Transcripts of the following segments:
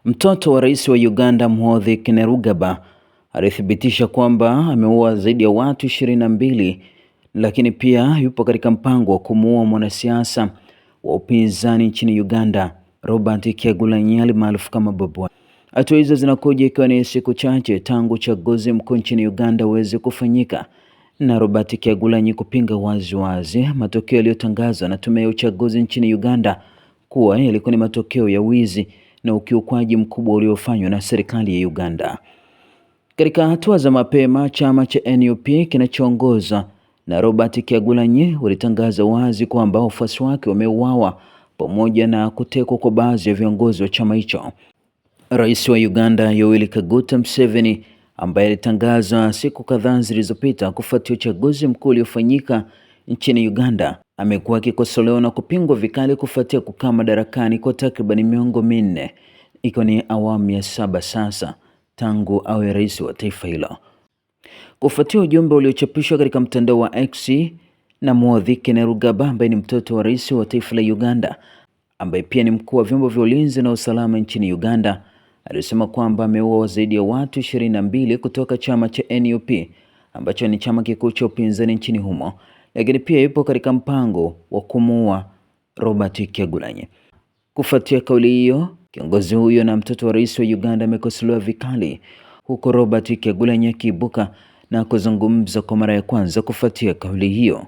Mtoto wa rais wa Uganda Muhoozi Kainerugaba alithibitisha kwamba ameua zaidi ya watu 22, lakini pia yupo katika mpango wa kumuua mwanasiasa wa upinzani nchini Uganda Robert Kyagulanyi maarufu kama Bobi Wine. Hatua hizo zinakuja ikiwa ni siku chache tangu uchaguzi mkuu nchini Uganda uweze kufanyika na Robert Kyagulanyi kupinga wazi matokeo yaliyotangazwa na tume ya uchaguzi nchini Uganda kuwa yalikuwa ni matokeo ya wizi na ukiukwaji mkubwa uliofanywa na serikali ya Uganda. Katika hatua za mapema, chama cha NUP kinachoongozwa na Robert Kyagulanyi walitangaza wazi kwamba wafuasi wake wameuawa pamoja na kutekwa kwa baadhi ya viongozi wa chama hicho. Rais wa Uganda Yoweri Kaguta Museveni, ambaye alitangaza siku kadhaa zilizopita kufuatia uchaguzi mkuu uliofanyika nchini Uganda, amekuwa akikosolewa na kupingwa vikali kufuatia kukaa madarakani kwa takriban miongo minne, ikiwa ni awamu ya 7 sasa tangu awe rais wa taifa hilo. Kufuatia ujumbe uliochapishwa katika mtandao wa X na Muhoozi Kainerugaba, ambaye ni mtoto wa rais wa taifa la Uganda, ambaye pia ni mkuu wa vyombo vya ulinzi na usalama nchini Uganda, alisema kwamba ameua zaidi ya watu 22 kutoka chama cha NUP ambacho ni chama kikuu cha upinzani nchini humo, lakini pia yupo katika mpango wa kumuua Robert Kyagulanyi. Kufuatia kauli hiyo, kiongozi huyo na mtoto wa rais wa Uganda amekosolewa vikali, huko Robert Kyagulanyi akiibuka na kuzungumza kwa mara ya kwanza kufuatia kauli hiyo.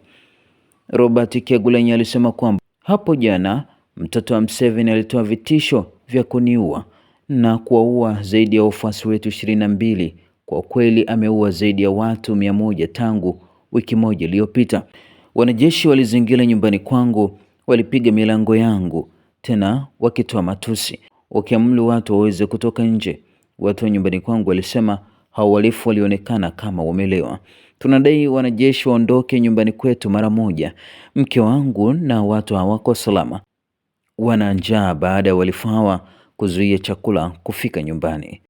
Robert Kyagulanyi alisema kwamba hapo jana mtoto wa Museveni alitoa vitisho vya kuniua na kuwaua zaidi ya wafuasi wetu 22. Kwa kweli ameua zaidi ya watu 100 tangu wiki moja iliyopita. Wanajeshi walizingira nyumbani kwangu, walipiga milango yangu, tena wakitoa matusi, wakiamuru watu waweze kutoka nje. Watu wa nyumbani kwangu walisema hao walifu walionekana kama wamelewa. Tunadai wanajeshi waondoke nyumbani kwetu mara moja. Mke wangu na watu hawako salama, wana njaa baada ya walifu hawa kuzuia chakula kufika nyumbani.